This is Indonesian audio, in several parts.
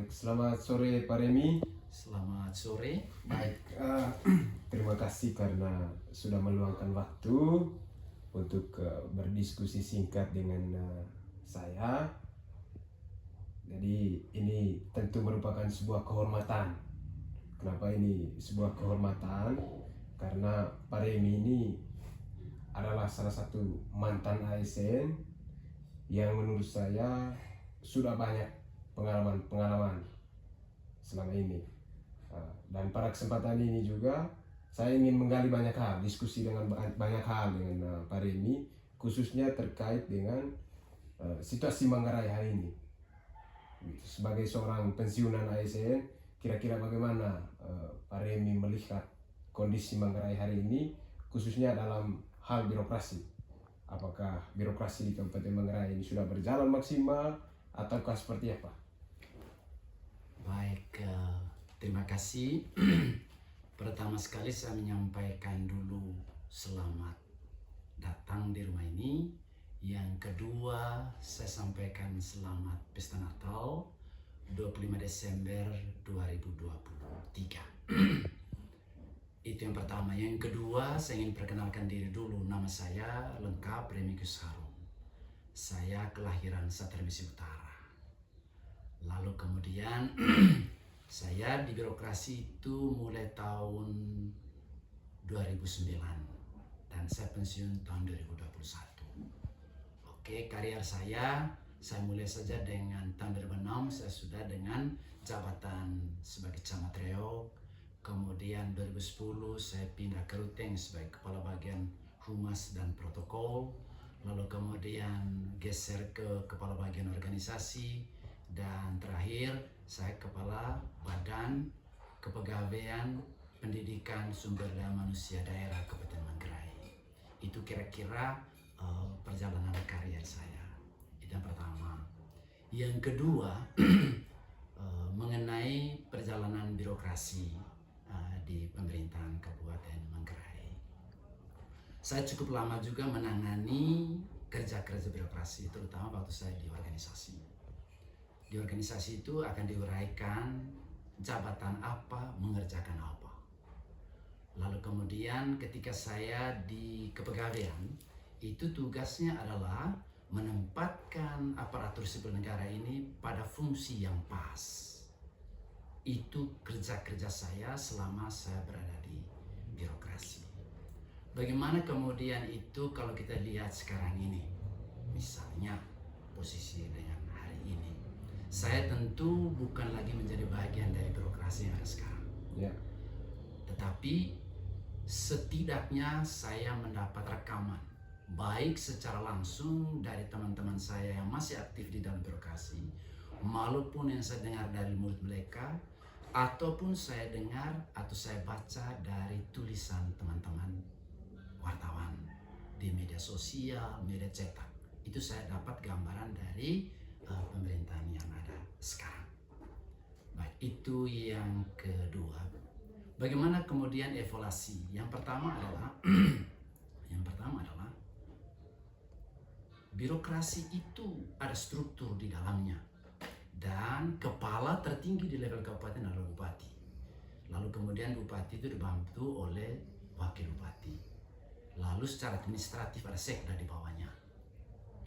Baik, selamat sore Pak Remi. Selamat sore. Baik, terima kasih karena sudah meluangkan waktu untuk berdiskusi singkat dengan saya. Jadi ini tentu merupakan sebuah kehormatan. Kenapa ini sebuah kehormatan? Karena Pak Remi ini adalah salah satu mantan ASN yang menurut saya sudah banyak pengalaman selama ini. Dan pada kesempatan ini juga saya ingin menggali banyak hal, diskusi dengan banyak hal dengan Pak Remi, khususnya terkait dengan situasi Manggarai hari ini. Sebagai seorang pensiunan ASN, kira-kira bagaimana Pak Remi melihat kondisi Manggarai hari ini, khususnya dalam hal birokrasi? Apakah birokrasi di Kabupaten Manggarai ini sudah berjalan maksimal ataukah seperti apa? Baik, terima kasih. Pertama sekali saya menyampaikan dulu selamat datang di rumah ini. Yang kedua, saya sampaikan selamat Pesta Natal 25 Desember 2023. Itu yang pertama. Yang kedua, saya ingin perkenalkan diri dulu. Nama saya lengkap Remigius Harun. Saya kelahiran Satermisi Utara. Lalu kemudian saya di birokrasi itu mulai tahun 2009 dan saya pensiun tahun 2021. Oke, karier saya mulai saja dengan tahun 2006 saya sudah dengan jabatan sebagai camat Riau. Kemudian 2010 saya pindah ke Ruteng sebagai kepala bagian humas dan protokol. Lalu kemudian geser ke kepala bagian organisasi. Dan terakhir saya kepala badan kepegawaian pendidikan sumber daya manusia daerah Kabupaten Manggarai. Itu kira-kira perjalanan karier saya. Itu yang pertama. Yang kedua mengenai perjalanan birokrasi di pemerintahan Kabupaten Manggarai. Saya cukup lama juga menangani kerja-kerja birokrasi, terutama waktu saya di organisasi. Di organisasi itu akan diuraikan jabatan apa, mengerjakan apa. Lalu kemudian ketika saya di kepegawaian, itu tugasnya adalah menempatkan aparatur sipil negara ini pada fungsi yang pas. Itu kerja-kerja saya selama saya berada di birokrasi. Bagaimana kemudian itu kalau kita lihat sekarang ini, misalnya posisi dengan hari ini, saya tentu bukan lagi menjadi bagian dari birokrasi yang ada sekarang. Ya. Tetapi setidaknya saya mendapat rekaman, baik secara langsung dari teman-teman saya yang masih aktif di dalam birokrasi, maupun yang saya dengar dari mulut mereka, ataupun saya dengar atau saya baca dari tulisan teman-teman wartawan di media sosial, media cetak. Itu saya dapat gambaran dari pemerintahan yang ada sekarang. Baik, itu yang kedua. Bagaimana kemudian evaluasi? Yang pertama adalah birokrasi itu ada struktur di dalamnya. Dan kepala tertinggi di level kabupaten adalah bupati. Lalu kemudian bupati itu dibantu oleh wakil bupati. Lalu secara administratif ada sekda di bawahnya.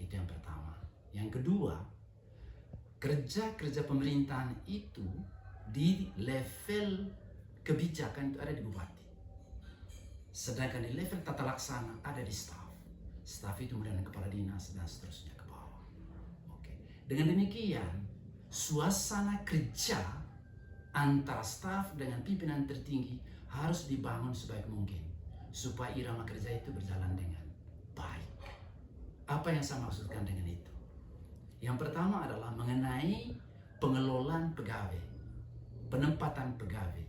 Itu yang pertama. Yang kedua, kerja-kerja pemerintahan itu di level kebijakan itu ada di bupati. Sedangkan di level tata laksana ada di staf. Staf itu kemudian kepala dinas dan seterusnya ke bawah. Oke. Dengan demikian, suasana kerja antara staf dengan pimpinan tertinggi harus dibangun sebaik mungkin supaya irama kerja itu berjalan dengan baik. Apa yang saya maksudkan dengan itu? Yang pertama adalah mengenai pengelolaan pegawai, penempatan pegawai,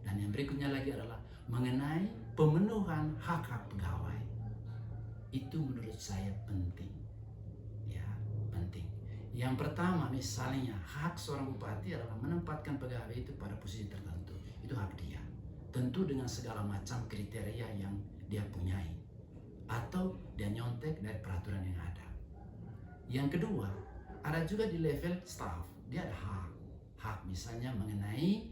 dan yang berikutnya lagi adalah mengenai pemenuhan hak-hak pegawai. Itu menurut saya penting. Ya, penting. Yang pertama misalnya hak seorang bupati adalah menempatkan pegawai itu pada posisi tertentu. Itu hak dia. Tentu dengan segala macam kriteria yang dia punyai. Atau dia nyontek dari peraturan yang ada. Yang kedua, ada juga di level staff. Dia ada hak misalnya mengenai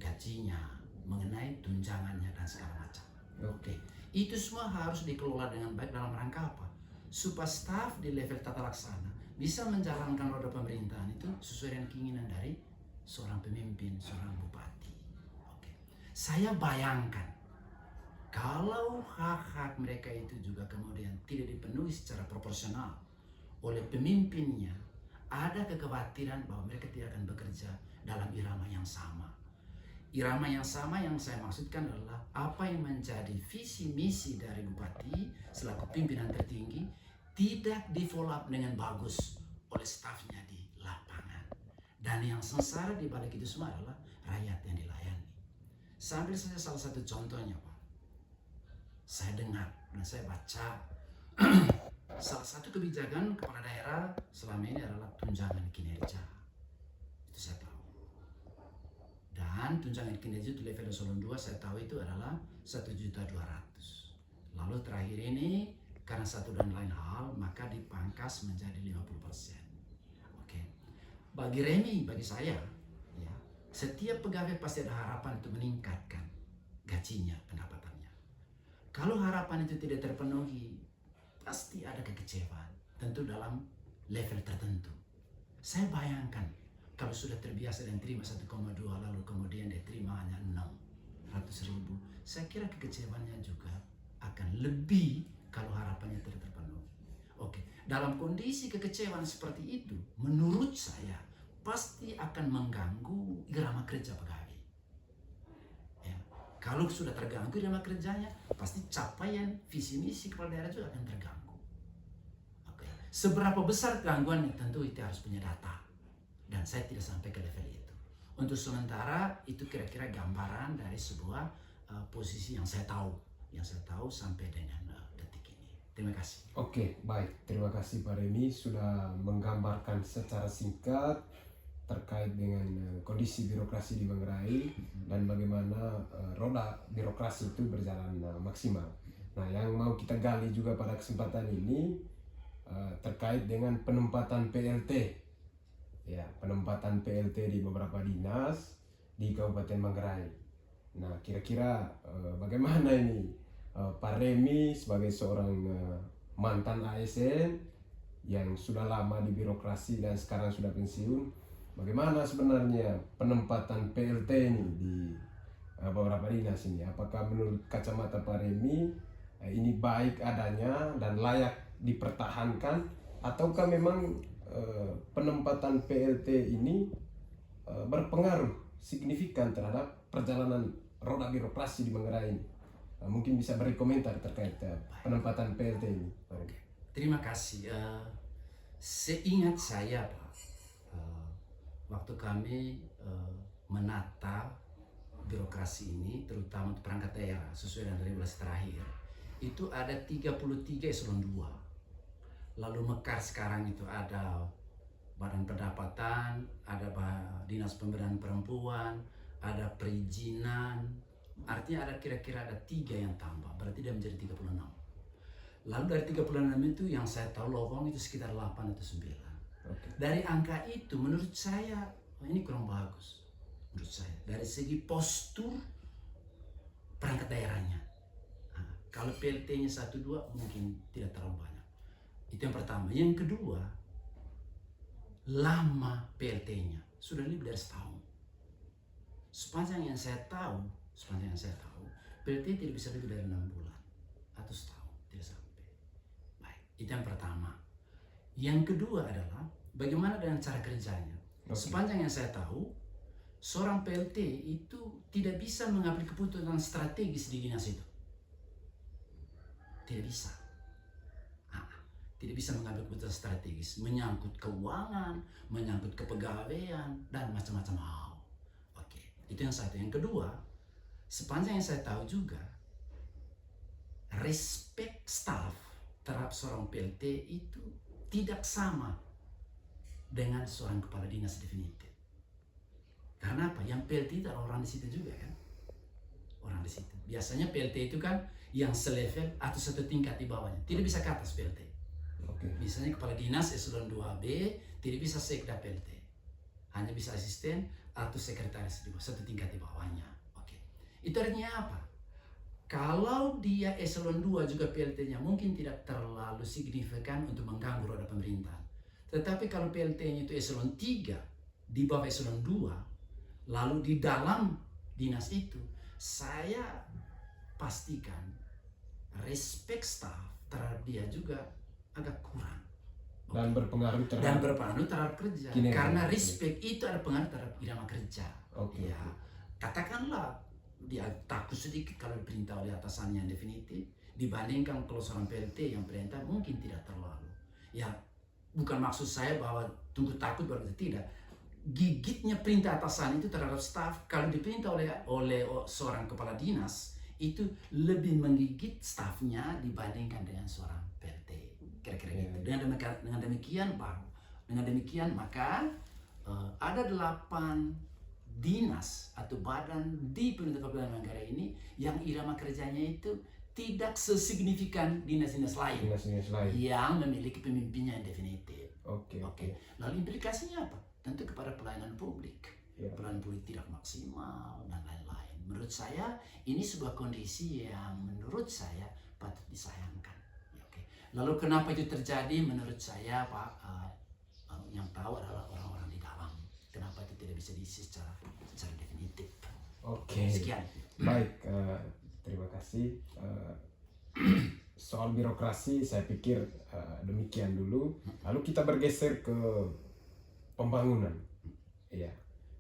gajinya, mengenai tunjangannya dan segala macam. Oke, itu semua harus dikelola dengan baik dalam rangka apa? Supaya staf di level tata laksana bisa menjalankan roda pemerintahan itu sesuai dengan keinginan dari seorang pemimpin, seorang bupati. Oke, saya bayangkan kalau hak-hak mereka itu juga kemudian tidak dipenuhi secara proporsional oleh pemimpinnya, ada kekhawatiran bahwa mereka tidak akan bekerja dalam irama yang sama. Irama yang sama yang saya maksudkan adalah apa yang menjadi visi misi dari bupati selaku pimpinan tertinggi tidak di follow up dengan bagus oleh stafnya di lapangan. Dan yang sengsara di balik itu semua adalah rakyat yang dilayani. Sambil saja salah satu contohnya, Pak. Saya dengar dan saya baca salah satu kebijakan kepala daerah selama ini adalah tunjangan kinerja. Itu saya tahu. Dan tunjangan kinerja itu level eselon 2 saya tahu itu adalah 1.200.000. Lalu terakhir ini karena satu dan lain hal maka dipangkas menjadi 50%. Oke. Bagi Remi, bagi saya, ya, setiap pegawai pasti ada harapan untuk meningkatkan gajinya, pendapatannya. Kalau harapan itu tidak terpenuhi, pasti ada kekecewaan, tentu dalam level tertentu. Saya bayangkan kalau sudah terbiasa dan terima 1,2 lalu kemudian dia terima hanya 600.000, saya kira kekecewaannya juga akan lebih kalau harapannya tidak terpenuhi. Oke, dalam kondisi kekecewaan seperti itu, menurut saya pasti akan mengganggu irama kerja pegawai. Ya, kalau sudah terganggu irama kerjanya, pasti capaian visi misi kepala daerah juga akan terganggu. Oke, seberapa besar gangguannya tentu itu harus punya data. Dan saya tidak sampai ke level itu. Untuk sementara itu kira-kira gambaran dari sebuah posisi yang saya tahu sampai dengan detik ini. Terima kasih. Oke, baik. Terima kasih Pak Remi sudah menggambarkan secara singkat terkait dengan kondisi birokrasi di Manggarai dan bagaimana roda birokrasi itu berjalan maksimal. Nah, yang mau kita gali juga pada kesempatan ini terkait dengan penempatan PLT. Ya, penempatan PLT di beberapa dinas di Kabupaten Manggarai. Nah, kira-kira bagaimana ini Pak Remi sebagai seorang mantan ASN yang sudah lama di birokrasi dan sekarang sudah pensiun, bagaimana sebenarnya penempatan PLT ini di beberapa dinas ini? Apakah menurut kacamata Pak Remi ini baik adanya dan layak dipertahankan, ataukah memang penempatan PLT ini berpengaruh signifikan terhadap perjalanan roda birokrasi di Manggarai ini? Mungkin bisa beri komentar terkait penempatan PLT ini. Terima kasih. Seingat saya, Pak, waktu kami menata birokrasi ini, terutama untuk perangkat daerah sesuai dengan regulasi terakhir, itu ada 33 eselon 2. Lalu mekar sekarang itu ada Badan Pendapatan, ada Dinas Pemberdayaan Perempuan, ada Perizinan. Artinya ada kira-kira ada 3 yang tambah, berarti dia menjadi 36. Lalu dari 36 itu yang saya tahu lowong itu sekitar 8 atau 9. Okay. Dari angka itu menurut saya ini kurang bagus. Menurut saya dari segi postur perangkat daerahnya. Nah, kalau PLT-nya 1-2 mungkin tidak terlalu banyak. Itu yang pertama. Yang kedua, lama PLT-nya sudah lebih dari setahun. Sepanjang yang saya tahu, PLT tidak bisa lebih dari 6 bulan atau setahun, tidak sampai. Baik, itu yang pertama. Yang kedua adalah bagaimana dengan cara kerjanya. Okay. Sepanjang yang saya tahu, seorang PLT itu tidak bisa mengambil keputusan strategis di dinas itu. Tidak bisa. Tidak bisa mengambil keputusan strategis, menyangkut keuangan, menyangkut kepegawaian, dan macam-macam hal. Oke, itu yang satu. Yang kedua, sepanjang yang saya tahu juga, respect staff terhadap seorang PLT itu tidak sama dengan seorang kepala dinas definitif. Karena apa? Yang PLT itu adalah orang di situ juga kan? Orang di situ. Biasanya PLT itu kan yang selevel atau satu tingkat di bawahnya. Tidak bisa ke atas PLT. Okay. Misalnya kepala dinas eselon 2B tidak bisa sekda PLT. hanya bisa asisten atau sekretaris di bawah, satu tingkat di bawahnya. Oke. Itu artinya apa? Kalau dia eselon 2 juga PLT-nya mungkin tidak terlalu signifikan untuk mengganggu roda pemerintahan. Tetapi kalau PLT-nya itu eselon 3 di bawah eselon 2, lalu di dalam dinas itu, saya pastikan respect staff terhadap dia juga agak kurang. Dan berpengaruh Dan terhadap berpengaruh terhadap kerja. kinerja. Karena respect itu ada pengaruh terhadap irama kerja. Oke. Ya, katakanlah dia takut sedikit kalau diperintah oleh atasannya yang definitif dibandingkan kalau seorang PLT yang perintah mungkin tidak terlalu. Ya, bukan maksud saya bahwa tunggu takut baru tidak. Gigitnya perintah atasan itu terhadap staf kalau diperintah oleh seorang kepala dinas itu lebih menggigit stafnya dibandingkan dengan seorang PLT. Kira-kira gitu. Dengan demikian maka ada 8 dinas atau badan di pemerintah Kabupaten Manggarai ini yang irama kerjanya itu tidak sesignifikan dinas-dinas lain dinas-dinas lain. yang memiliki pemimpinnya yang definitif. Oke. Lalu implikasinya apa? Tentu kepada pelayanan publik. Ya. Pelayanan publik tidak maksimal dan lain-lain. Menurut saya ini sebuah kondisi yang menurut saya patut disayangkan. Ya, oke. Lalu kenapa itu terjadi? Menurut saya Pak, yang tahu adalah orang-orang di dalam. Kenapa itu tidak bisa diisi secara definitif? Oke. Sekian. Baik, terima kasih. Soal birokrasi saya pikir demikian dulu. Lalu kita bergeser ke pembangunan. Ya,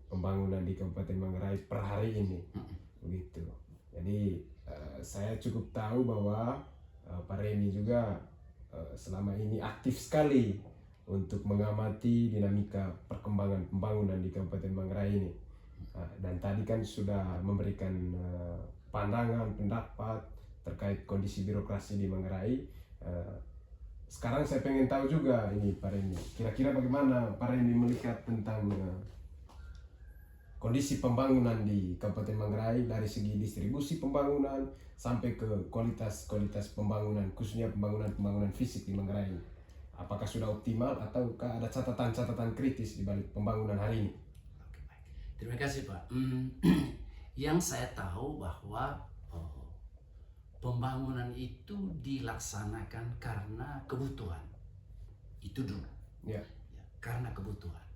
pembangunan di Kabupaten Manggarai per hari ini. Begitu. Jadi saya cukup tahu bahwa Pak Remi juga selama ini aktif sekali untuk mengamati dinamika perkembangan pembangunan di Kabupaten Manggarai ini. Dan tadi kan sudah memberikan pandangan, pendapat terkait kondisi birokrasi di Manggarai. Sekarang saya pengen tahu juga ini Pak Remi, kira-kira bagaimana Pak Remi melihat tentang kondisi pembangunan di Kabupaten Manggarai dari segi distribusi pembangunan sampai ke kualitas pembangunan, khususnya pembangunan fisik di Manggarai ini. Apakah sudah optimal ataukah ada catatan-catatan kritis di balik pembangunan hari ini? Oke, baik. Terima kasih Pak. Yang saya tahu bahwa pembangunan itu dilaksanakan karena kebutuhan. Itu dulu. Ya. Karena kebutuhan.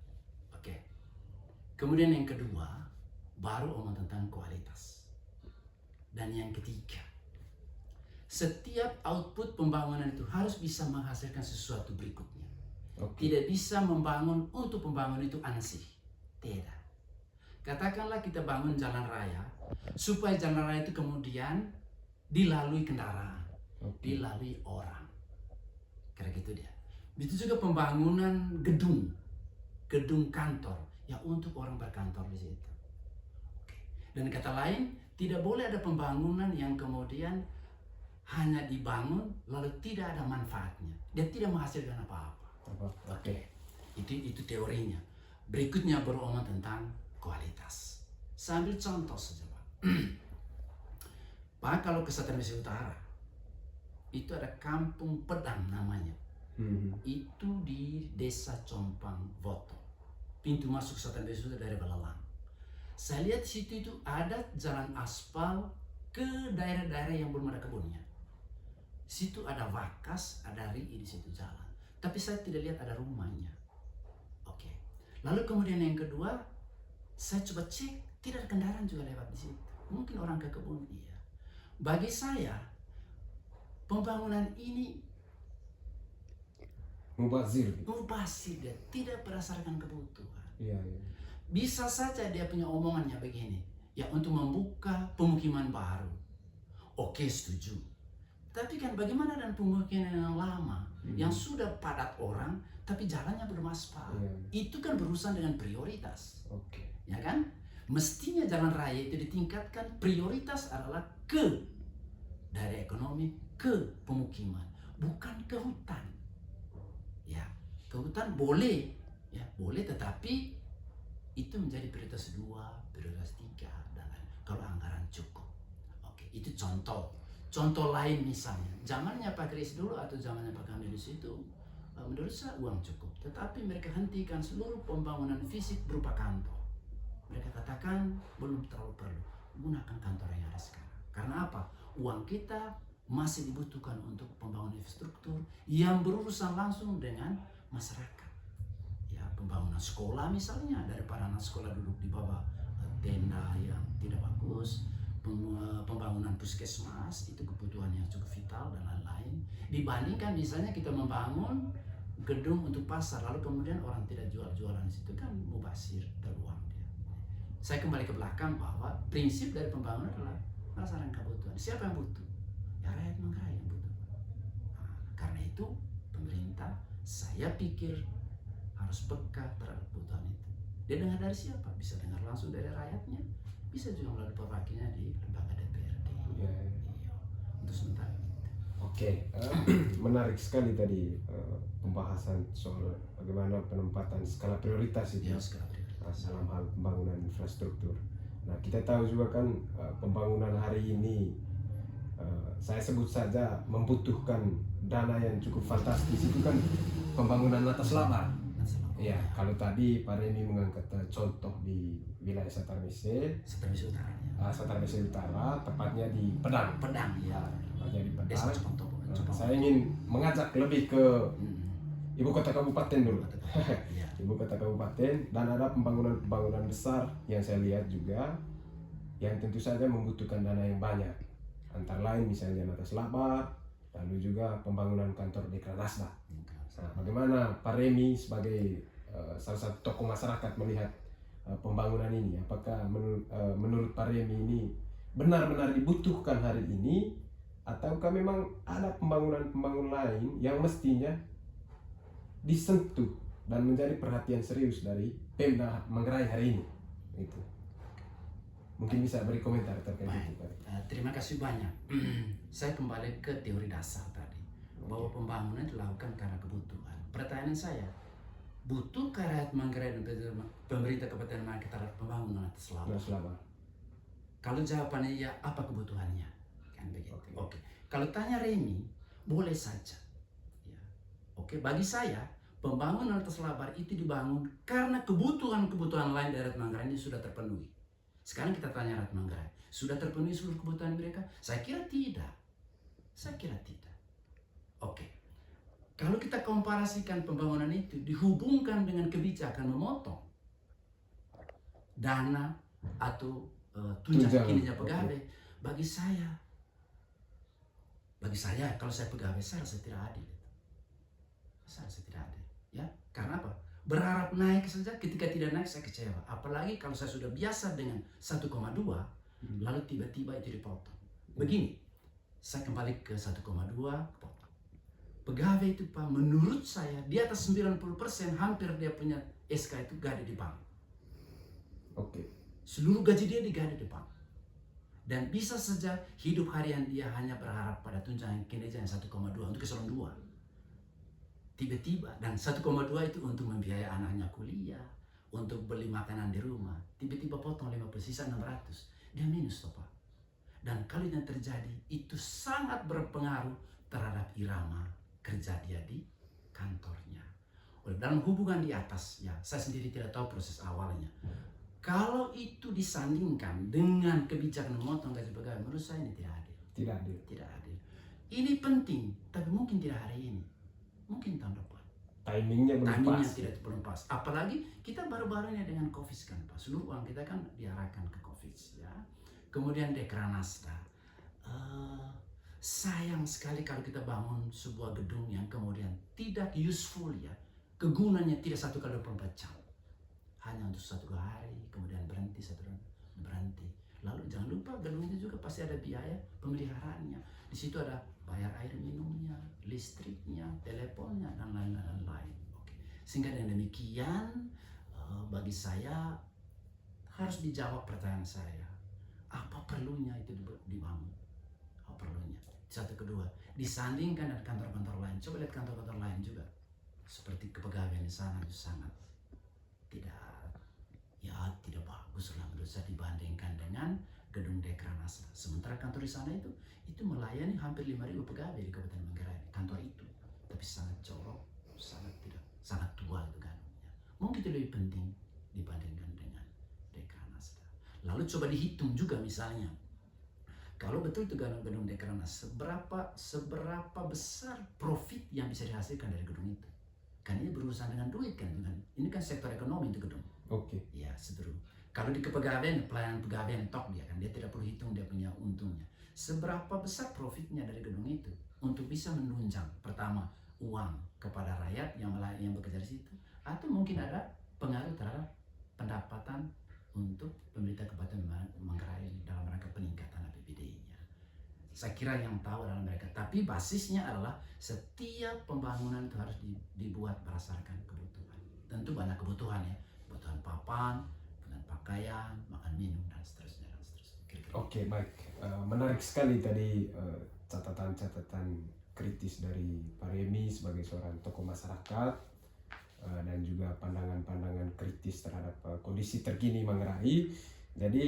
Oke. Kemudian yang kedua, baru omong tentang kualitas. Dan yang ketiga, setiap output pembangunan itu harus bisa menghasilkan sesuatu berikutnya. Oke. Tidak bisa membangun untuk pembangunan itu ansih. Tidak. Katakanlah kita bangun jalan raya, supaya jalan raya itu kemudian dilalui kendaraan, dilalui orang. Kayak gitu dia. Begitu juga pembangunan gedung kantor, ya untuk orang berkantor di situ. Oke. Dan kata lain, tidak boleh ada pembangunan yang kemudian hanya dibangun lalu tidak ada manfaatnya. Dia tidak menghasilkan apa-apa. Oke. Itu teorinya. Berikutnya beromong tentang kualitas. Saya ambil contoh saja Pak. Pak, kalau ke Sulawesi Utara itu ada Kampung Pedang namanya. Itu di Desa Compang Voto. Pintu masuk Sulawesi Utara dari Balalang. Saya lihat di situ itu ada jalan aspal ke daerah-daerah yang belum ada kebunnya. Situ ada vakas, ada rii di situ jalan. Tapi saya tidak lihat ada rumahnya. Oke. Lalu kemudian yang kedua, saya coba cek, tidak ada kendaraan juga lewat di situ. Mungkin orang ke kebun, iya. Bagi saya, pembangunan ini Mubazir, dia tidak berdasarkan kebutuhan. Iya. Bisa saja dia punya omongannya begini, ya untuk membuka pemukiman baru. Oke, setuju. Tapi kan bagaimana dengan pemukiman yang lama, yang sudah padat orang, tapi jalannya belum aspal. Itu kan berurusan dengan prioritas. Oke. Ya kan? Mestinya jalan raya itu ditingkatkan, prioritas adalah ke daerah ekonomi, ke pemukiman, bukan ke hutan. Ya, ke hutan boleh, ya boleh, tetapi itu menjadi prioritas 2, prioritas 3 dan lain. Kalau anggaran cukup. Oke, itu contoh. Contoh lain misalnya, zamannya Pak Kris dulu atau zamannya Pak Kamil di situ, menurut saya uang cukup, tetapi mereka hentikan seluruh pembangunan fisik berupa kantor. Mereka katakan belum terlalu perlu, gunakan kantor yang ada sekarang. Karena apa? Uang kita masih dibutuhkan untuk pembangunan infrastruktur yang berurusan langsung dengan masyarakat. Ya, pembangunan sekolah misalnya, daripada anak sekolah duduk di bawah tenda yang tidak bagus, pembangunan puskesmas itu kebutuhan yang cukup vital dan lain-lain. Dibandingkan misalnya kita membangun gedung untuk pasar, lalu kemudian orang tidak jual-jualan di situ, kan mubazir, terbuang dia. Saya kembali ke belakang bahwa prinsip dari pembangunan adalah berdasarkan kebutuhan. Siapa yang butuh? Ya rakyat Manggarai yang butuh. Nah, karena itu pemerintah, saya pikir harus peka terhadap kebutuhan itu. Dia dengar dari siapa? Bisa dengar langsung dari rakyatnya, bisa juga melalui perwakilannya di lembaga DPRD. Ya. Iya. Untuk sementara. Oke, menarik sekali tadi pembahasan soal bagaimana penempatan skala prioritas itu Ya, skala prioritas. dalam hal pembangunan infrastruktur. Nah, kita tahu juga kan pembangunan hari ini saya sebut saja membutuhkan dana yang cukup fantastis. Itu kan pembangunan atas labar. Ya, kalau tadi Pak Remi mengangkat contoh di wilayah Satarmese, Sulawesi Utara. Satarmese Utara, tepatnya di Pedang. Pedang, ya. Tepatnya di Desa Pedang. Cepontopo. Saya ingin mengajak lebih ke ibu kota kabupaten dulu. Ya. Ibu kota kabupaten, dan ada pembangunan besar yang saya lihat juga yang tentu saja membutuhkan dana yang banyak. Antara lain misalnya atas labar, lalu juga pembangunan kantor Dekranasda. Nah, bagaimana Pak Remi sebagai salah satu tokoh masyarakat melihat pembangunan ini? Apakah menurut Pak Remi ini benar-benar dibutuhkan hari ini, ataukah memang ada pembangunan lain yang mestinya disentuh dan menjadi perhatian serius dari Pemda Manggarai hari ini? Itu mungkin bisa beri komentar terkait itu. Terima kasih banyak. Saya kembali ke teori dasar tadi, bahwa pembangunan dilakukan karena kebutuhan. Pertanyaan saya, butuh rakyat Manggarai dan pemerintah Kabupaten Manggarai terhadap pembangunan atas labar? Kalau jawabannya ya, apa kebutuhannya? Kan begitu. Oke. Kalau tanya Remi, boleh saja. Ya. Oke, bagi saya pembangunan atas labar itu dibangun karena kebutuhan-kebutuhan lain dari rakyat Manggarai ini sudah terpenuhi. Sekarang kita tanya rakyat Manggarai, sudah terpenuhi seluruh kebutuhan mereka? Saya kira tidak. Oke. Kalau kita komparasikan pembangunan itu dihubungkan dengan kebijakan memotong dana atau tunjangan kinerja pegawai, bagi saya kalau saya pegawai, saya rasa tidak adil. Ya, karena apa? Berharap naik saja, ketika tidak naik saya kecewa. Apalagi kalau saya sudah biasa dengan 1,2, lalu tiba-tiba itu dipotong. Begini, saya kembali ke 1,2 potong. Pegawai itu Pak, menurut saya di atas 90% hampir dia punya SK itu gade di bank. Oke. Seluruh gaji dia digade di bank. Dan bisa saja hidup harian dia hanya berharap pada tunjangan kinerja yang 1,2 untuk eselon 2. Tiba-tiba, dan 1,2 itu untuk membiayai anaknya kuliah, untuk beli makanan di rumah. Tiba-tiba potong 50, sisa 600. Dia minus toh Pak. Dan kalau yang terjadi, itu sangat berpengaruh terhadap irama kerja dia di kantornya. Dalam hubungan di atas, ya saya sendiri tidak tahu proses awalnya. Kalau itu disandingkan dengan kebijakan memotong gaji pegawai, menurut saya ini tidak adil. Ini penting, tapi mungkin tidak hari ini. Mungkin tahun depan. Timingnya belum pas. Apalagi kita baru-baru ini dengan COVID kan Pak. Seluruh uang kita kan diarahkan ke COVID ya. Kemudian Dekranasda. Sayang sekali kalau kita bangun sebuah gedung yang kemudian tidak useful ya. Kegunaannya tidak 1 kali 24 jam. Hanya untuk 1 hari, kemudian berhenti. Lalu jangan lupa gedung itu juga pasti ada biaya pemeliharaannya. Di situ ada bayar air minumnya, listriknya, teleponnya, dan lain-lain. Oke. Sehingga dengan demikian, bagi saya harus dijawab pertanyaan saya. Apa perlunya itu dibangun? Apa perlunya? Satu, kedua, disandingkan dengan kantor-kantor lain. Coba lihat kantor-kantor lain juga. Seperti kepegawaian di sana itu sangat tidak bagus lah menurut saya dibandingkan dengan gedung Dekranasda. Sementara kantor di sana itu melayani hampir 5.000 pegawai di Kabupaten Manggarai, kantor itu, tapi sangat jorok, sangat tua itu kan. Mungkin itu lebih penting dibandingkan dengan Dekranasda. Lalu coba dihitung juga misalnya, kalau betul itu gedung Dekranasda, seberapa besar profit yang bisa dihasilkan dari gedung itu? Kan ini berurusan dengan duit kan, ini kan sektor ekonomi itu gedung. Oke. Ya, seterusnya. Kalau di kepegawaian, pelayanan pegawaian tok dia kan, dia tidak perlu hitung dia punya untungnya. Seberapa besar profitnya dari gedung itu untuk bisa menunjang pertama uang kepada rakyat yang bekerja di situ, atau mungkin ada pengaruh terhadap pendapatan untuk pemerintah Kabupaten Manggarai dalam rangka peningkatan APBD-nya. Saya kira yang tahu adalah mereka, tapi basisnya adalah setiap pembangunan itu harus dibuat berdasarkan kebutuhan. Tentu banyak kebutuhan ya, kebutuhan papan, kebutuhan pakaian, makan minum dan seterusnya dan seterusnya. Kira-kira. Oke, baik. Menarik sekali tadi catatan-catatan kritis dari Pak Remi sebagai seorang tokoh masyarakat, dan juga pandangan-pandangan kritis terhadap kondisi terkini Manggarai. Jadi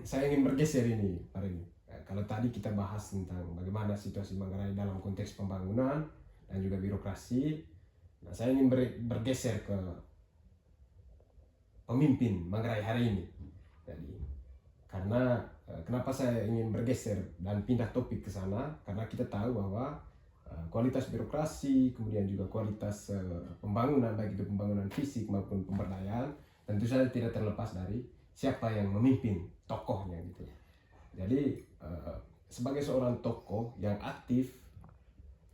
saya ingin bergeser ini, Pak Remi. Kalau tadi kita bahas tentang bagaimana situasi Manggarai dalam konteks pembangunan dan juga birokrasi, nah saya ingin bergeser ke pemimpin Manggarai hari ini. Jadi karena kenapa saya ingin bergeser dan pindah topik ke sana, karena kita tahu bahwa kualitas birokrasi, kemudian juga kualitas pembangunan, baik itu pembangunan fisik maupun pemberdayaan, tentu saja tidak terlepas dari siapa yang memimpin tokohnya gitu. Jadi sebagai seorang tokoh yang aktif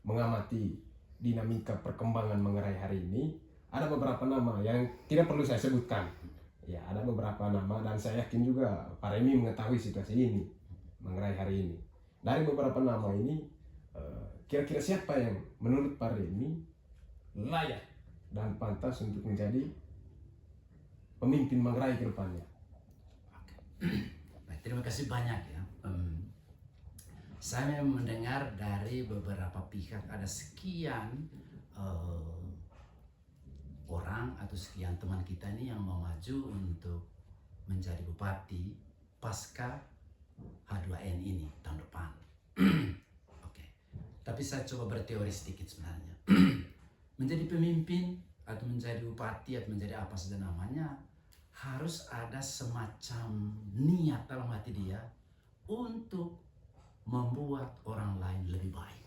mengamati dinamika perkembangan Manggarai hari ini, ada beberapa nama yang tidak perlu saya sebutkan. Ya, ada beberapa nama dan saya yakin juga Pak Remi mengetahui situasi ini Manggarai hari ini. Dari beberapa nama ini, kira-kira siapa yang menurut Pak Remi layak dan pantas untuk menjadi pemimpin Manggarai ke depannya? Baik, terima kasih banyak ya. Saya mendengar dari beberapa pihak ada sekian orang atau sekian teman kita ini yang mau maju untuk menjadi bupati pasca H2N ini tahun depan. Tapi saya coba berteori sedikit sebenarnya. Menjadi pemimpin atau menjadi bupati atau menjadi apa saja namanya, harus ada semacam niat dalam hati dia untuk membuat orang lain lebih baik.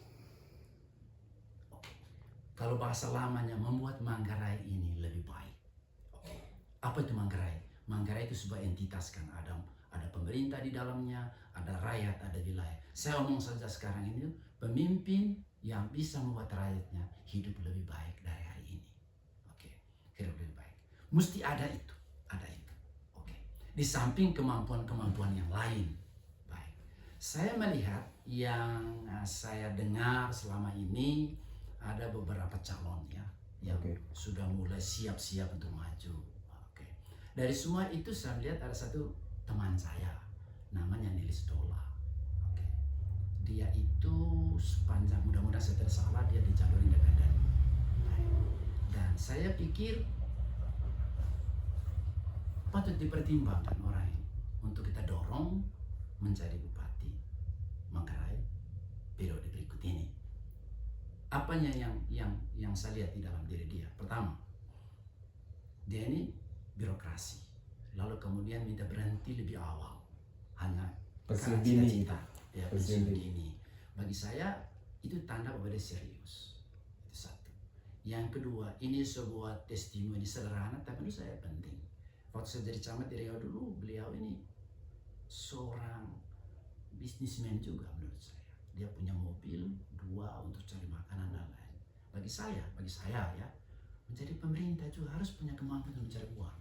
Kalau bahasa lamanya, membuat Manggarai ini lebih baik. Apa itu Manggarai? Manggarai itu sebuah entitas kan, ada pemerintah di dalamnya, ada rakyat, ada wilayah. Saya omong saja sekarang ini, pemimpin yang bisa membuat rakyatnya hidup lebih baik dari hari ini. Hidup lebih baik. Mesti ada itu. Di samping kemampuan-kemampuan yang lain. Baik. Saya melihat yang saya dengar selama ini ada beberapa calon ya yang sudah mulai siap-siap untuk maju. Dari semua itu saya melihat ada satu teman saya namanya Nilis Dola. Dia itu sepanjang, mudah-mudahan saya tidak salah, dia di jalur independen. Dan saya pikir patut dipertimbangkan orang ini untuk kita dorong menjadi bupati Manggarai periode berikut ini. Apanya yang saya lihat di dalam diri dia? Pertama, dia ini birokrasi, lalu kemudian minta berhenti lebih awal, hanya karena cita-cita. Ya, pensiun dini. Bagi saya itu tanda bahwa dia serius. Itu satu. Yang kedua, ini sebuah testimoni sederhana tapi menurut saya penting. Waktu saya jadi camat di Riau dulu, beliau ini seorang bisnismen juga menurut saya. Dia punya mobil 2 untuk cari makanan dan lain. Bagi saya ya, menjadi pemerintah juga harus punya kemampuan untuk mencari uang.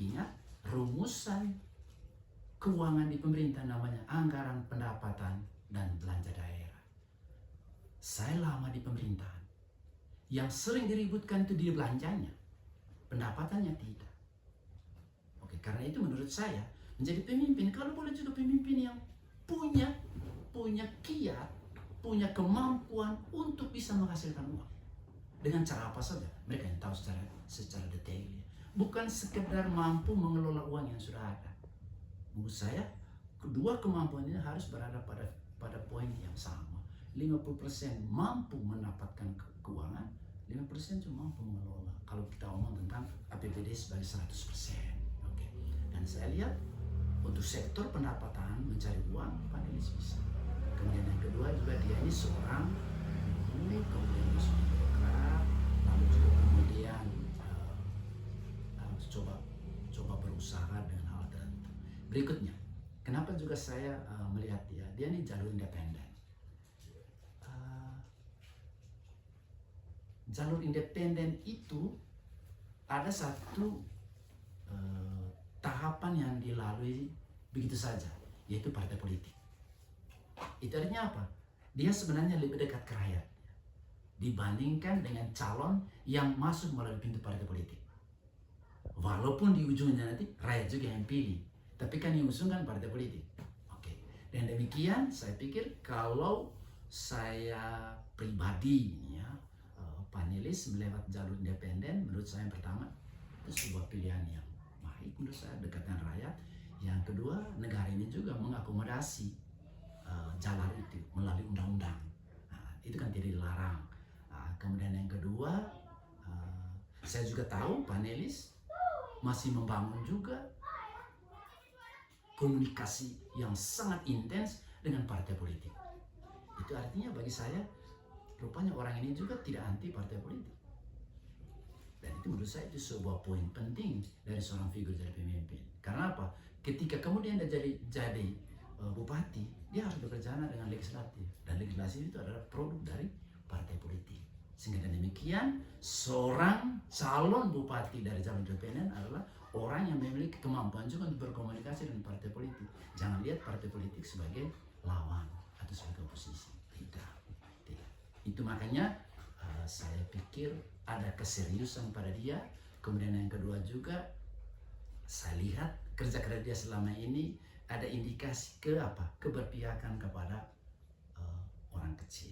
Ingat, rumusan keuangan di pemerintah namanya anggaran pendapatan dan belanja daerah. Saya lama di pemerintahan. Yang sering diributkan itu di belanjanya, pendapatannya tidak. Karena itu menurut saya menjadi pemimpin, kalau boleh juga pemimpin yang punya kiat, punya kemampuan untuk bisa menghasilkan uang. Dengan cara apa saja? Mereka yang tahu secara detail. Bukan sekedar mampu mengelola uang yang sudah ada. Menurut saya, kedua kemampuan ini harus berada pada poin yang sama. 50% mampu mendapatkan keuangan, 5% cuma mampu mengelola. Kalau kita ngomong tentang APBD sebagai 100%. Oke. Dan saya lihat untuk sektor pendapatan mencari uang panelis bisa. Kemudian yang kedua juga dia ini seorang guru, kemudian dia seorang birokrat, lalu juga kemudian coba berusaha dengan hal tertentu. Berikutnya, kenapa juga saya melihat dia ini jalur independen. Jalur independen itu ada satu tahapan yang dilalui begitu saja, yaitu partai politik. Itu artinya apa? Dia sebenarnya lebih dekat ke rakyat dibandingkan dengan calon yang masuk melalui pintu partai politik. Walaupun di ujungnya nanti rakyat juga yang pilih, tapi kan yang usung kan partai politik. Oke. Dan demikian saya pikir kalau saya pribadi ya, panelis melewat jalur independen, menurut saya yang pertama itu sebuah pilihan yang baik menurut saya, dekat dengan rakyat. Yang kedua, negara ini juga mengakomodasi jalan itu melalui undang-undang. Itu kan tidak dilarang. Kemudian yang kedua, saya juga tahu panelis masih membangun juga komunikasi yang sangat intens dengan partai politik. Itu artinya bagi saya, rupanya orang ini juga tidak anti partai politik. Dan itu menurut saya itu sebuah poin penting dari seorang figur jadi pemimpin. Karena apa? Ketika kemudian dia jadi bupati, dia harus bekerja dengan legislatif. Dan legislatif itu adalah produk dari partai politik. Sehingga dengan demikian, seorang calon bupati dari jalur independen adalah orang yang memiliki kemampuan juga untuk berkomunikasi dengan partai politik. Jangan lihat partai politik sebagai lawan atau sebagai oposisi. Tidak. Itu makanya saya pikir ada keseriusan pada dia. Kemudian yang kedua juga, saya lihat kerja dia selama ini ada indikasi keberpihakan kepada orang kecil.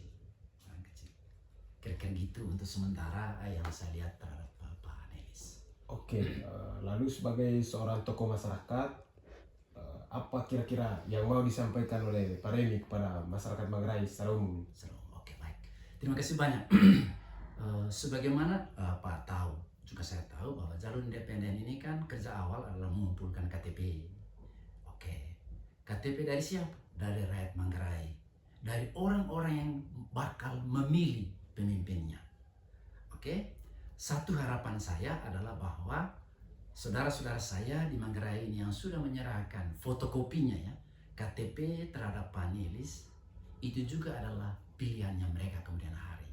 Kira-kira gitu untuk sementara yang saya lihat terhadap Pak Anelis. Oke, lalu sebagai seorang tokoh masyarakat, apa kira-kira yang mau disampaikan oleh Pak Remi kepada masyarakat Manggarai secara umum? Oke, baik. Terima kasih banyak. Sebagaimana Pak tahu, juga saya tahu bahwa jalur independen ini kan kerja awal adalah mengumpulkan KTP. Oke, KTP dari siapa? Dari rakyat Manggarai, dari orang-orang yang bakal memilih pemimpinnya. Oke, satu harapan saya adalah bahwa saudara-saudara saya di Manggarai ini yang sudah menyerahkan fotokopinya ya, KTP terhadap panelis, itu juga adalah pilihannya mereka kemudian hari.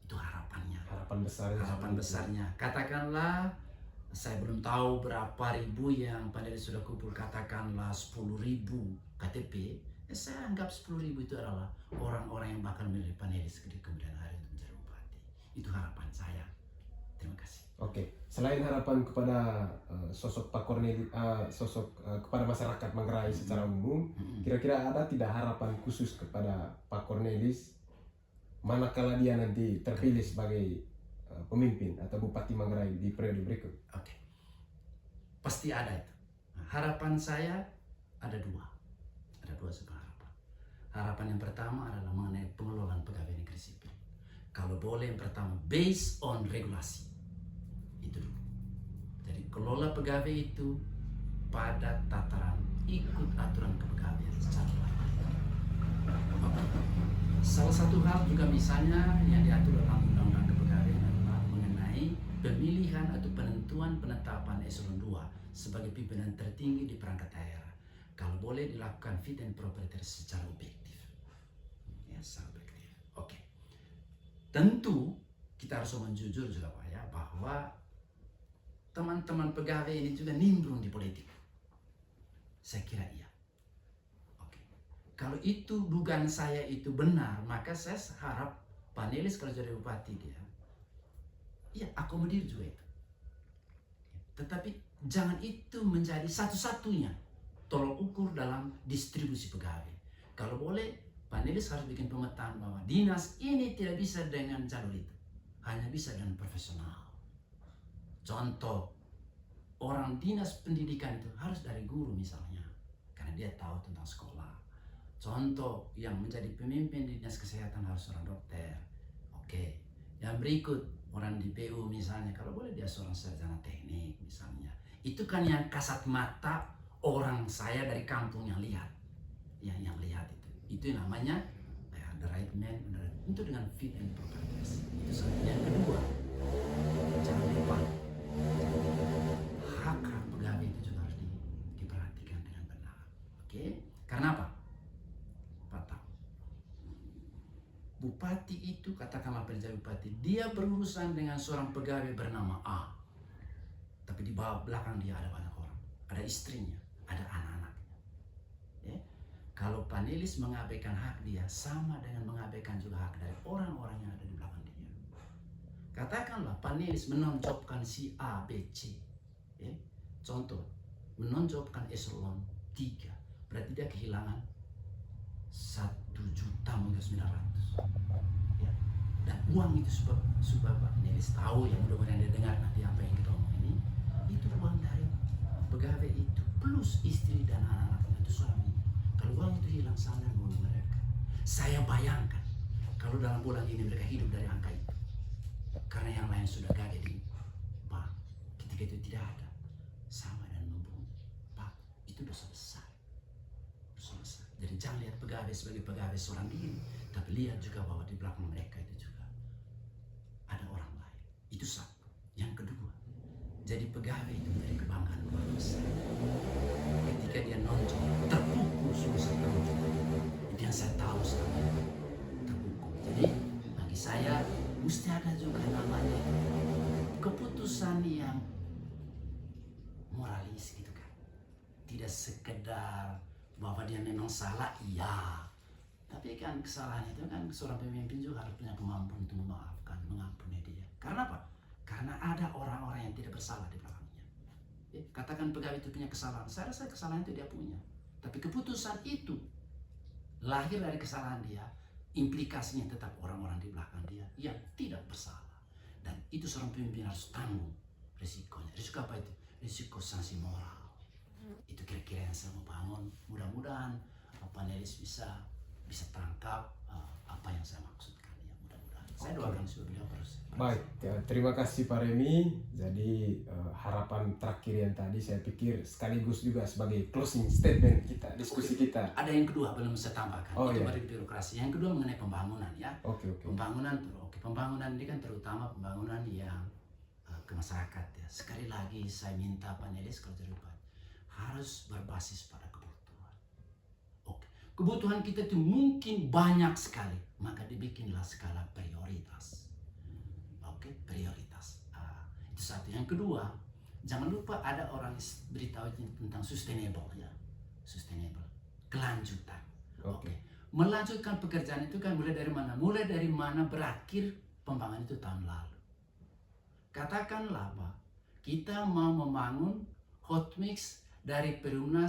Itu harapannya. Harapan besarnya. Katakanlah, saya belum tahu berapa ribu yang panelis sudah kumpul, katakanlah 10.000 KTP. Saya anggap 10.000 itu adalah orang-orang yang bakal memilih panelis di kemudian hari untuk menjadi bupati. Itu harapan saya. Terima kasih. Oke, selain harapan kepada sosok Pak Cornelis, kepada masyarakat Manggarai secara umum, kira-kira ada tidak harapan khusus kepada Pak Cornelis manakala dia nanti terpilih sebagai pemimpin atau Bupati Manggarai di periode berikut? Oke, pasti ada itu. Harapan saya ada dua sebuah harapan. Harapan yang pertama adalah mengenai pengelolaan pegawai negeri sipil. Kalau boleh yang pertama based on regulasi. Itu dulu. Jadi kelola pegawai itu pada tataran ikut aturan kepegawaian secara baik. Salah satu hal juga misalnya yang diatur dalam Undang-Undang Kepegawaian adalah mengenai pemilihan atau penetapan eselon 2 sebagai pimpinan tertinggi di perangkat daerah. Kalau boleh dilakukan fit and proper test secara objektif. Ya, secara objektif. Oke. Tentu kita harus menjujur juga Pak ya, bahwa teman-teman pegawai ini juga nimbrung di politik. Saya kira iya. Oke. Kalau itu dugaan saya itu benar, maka saya harap panelis kalau jadi bupati dia, iya akomodir juga itu. Tetapi jangan itu menjadi satu-satunya tolok ukur dalam distribusi pegawai. Kalau boleh, panelis harus bikin pemetaan bahwa dinas ini tidak bisa dengan jalur itu, hanya bisa dengan profesional. Contoh, orang dinas pendidikan itu harus dari guru misalnya, karena dia tahu tentang sekolah. Contoh, yang menjadi pemimpin di dinas kesehatan harus orang dokter. Oke. Yang berikut, orang di PU misalnya, kalau boleh dia seorang sarjana teknik misalnya, itu kan yang kasat mata orang saya dari kampung yang lihat, yang lihat itu namanya the right man, itu dengan fit and proper dress. Itu satu. Yang kedua, jangan lupa hak pegawai itu juga harus diperhatikan dengan benar. Oke? Karena apa? Pak tahu, bupati itu, katakanlah penjabat bupati, dia berurusan dengan seorang pegawai bernama A, tapi di bawah belakang dia ada banyak orang, ada istrinya, ada anak-anaknya. Ya? Kalau panelis mengabaikan hak dia, sama dengan mengabaikan juga hak dari orang-orang yang ada di belakang dia. Katakanlah panelis menonjolkan si A, B, C. Ya? Contoh, menonjolkan eselon 3, berarti dia kehilangan 1.900.000. Ya. Dan uang itu supaya panelis tahu, yang mudah-mudahan dia dengar nanti apa yang kita omong ini, itu uang dari pegawai itu plus istri dan anak-anaknya itu suami. Kalau uang itu hilang, sana bunuh mereka. Saya bayangkan kalau dalam bulan ini mereka hidup dari angka itu, karena yang lain sudah gade di bank. Ketika itu tidak ada, sama dan membunuh. Pak, itu dosa besar. Dosa besar. Jadi jangan lihat pegawai sebagai pegawai seorang diri, tapi lihat juga bahwa di belakang mereka itu juga ada orang lain. Itu satu. Yang kedua, jadi pegawai itu menjadi kebanggaan luar biasa. Ketika dia nonjol, terpukul susah nonjol. Itu yang saya tahu sekarang, terpukul. Jadi bagi saya mesti ada juga namanya keputusan yang moralis gitu kan. Tidak sekedar bahwa dia memang salah, iya. Tapi kan kesalahan itu kan seorang pemimpin juga harus punya kemampuan untuk memaafkan, mengampuni dia. Karena apa? Karena ada orang-orang yang tidak bersalah di belakangnya. Ya, katakan pegawai itu punya kesalahan, saya rasa kesalahan itu dia punya. Tapi keputusan itu lahir dari kesalahan dia, implikasinya tetap orang-orang di belakang dia yang tidak bersalah. Dan itu seorang pemimpin harus tanggung risikonya. Risiko apa itu? Risiko sanksi moral. Itu kira-kira yang saya mau bangun. Mudah-mudahan panelis bisa tangkap apa yang saya maksudkan. Ya, mudah-mudahan. Saya doakan supaya beliau terus. Baik, terima kasih Pak Remy. Jadi harapan terakhir yang tadi saya pikir sekaligus juga sebagai closing statement kita, diskusi kita. Ada yang kedua belum saya tambahkan. Oh, itu iya. baru birokrasi. Yang kedua mengenai pembangunan ya. Oke. Pembangunan ini kan terutama pembangunan yang ke masyarakat ya. Sekali lagi saya minta panelis kalau jadi bupati harus berbasis pada kebutuhan. Oke. Kebutuhan kita itu mungkin banyak sekali, maka dibikinlah skala prioritas. Oke, prioritas. Itu satu. Yang kedua, jangan lupa ada orang beritahu tentang sustainable ya. Sustainable. Kelanjutan. Oke. Melanjutkan pekerjaan itu kan mulai dari mana? Mulai dari mana berakhir pembangunan itu tahun lalu. Katakanlah Pak, kita mau membangun hot mix dari Perumnas